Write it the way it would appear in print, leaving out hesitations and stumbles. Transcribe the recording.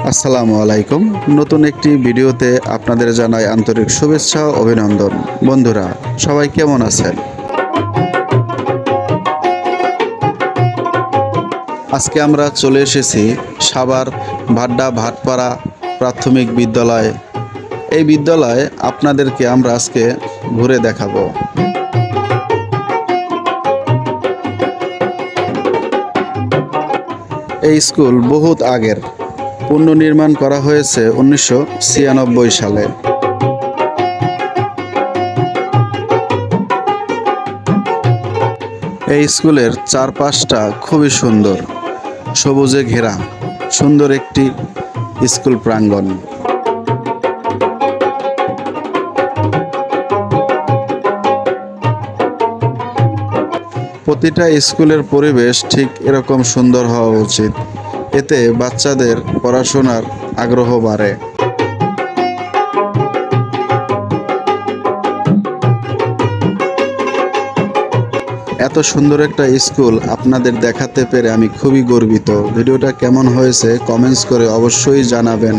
আসসালামু আলাইকুম। নতুন একটি ভিডিওতে আপনাদের জানাই আন্তরিক শুভেচ্ছা ও অভিনন্দন। বন্ধুরা, সবাই কেমন আছেন? আজকে আমরা চলে এসেছি সাভার ভাড্ডা ভাটপাড়া প্রাথমিক বিদ্যালয়। এই বিদ্যালয়ে আপনাদেরকে আমরা আজকে ঘুরে দেখাবো। এই স্কুল বহুত আগের, পুনর্নির্মাণ করা হয়েছে 1996 সালে। এই স্কুলের চারপাশটা খুবই সুন্দর, সবুজে ঘেরা সুন্দর একটি স্কুল প্রাঙ্গণ। প্রতিটা স্কুলের পরিবেশ ঠিক এরকম সুন্দর হওয়া উচিত, এতে বাচ্চাদের পড়াশোনার আগ্রহ বাড়ে। এত সুন্দর একটা স্কুল আপনাদের দেখাতে পেরে আমি খুবই গর্বিত। ভিডিওটা কেমন হয়েছে কমেন্টস করে অবশ্যই জানাবেন।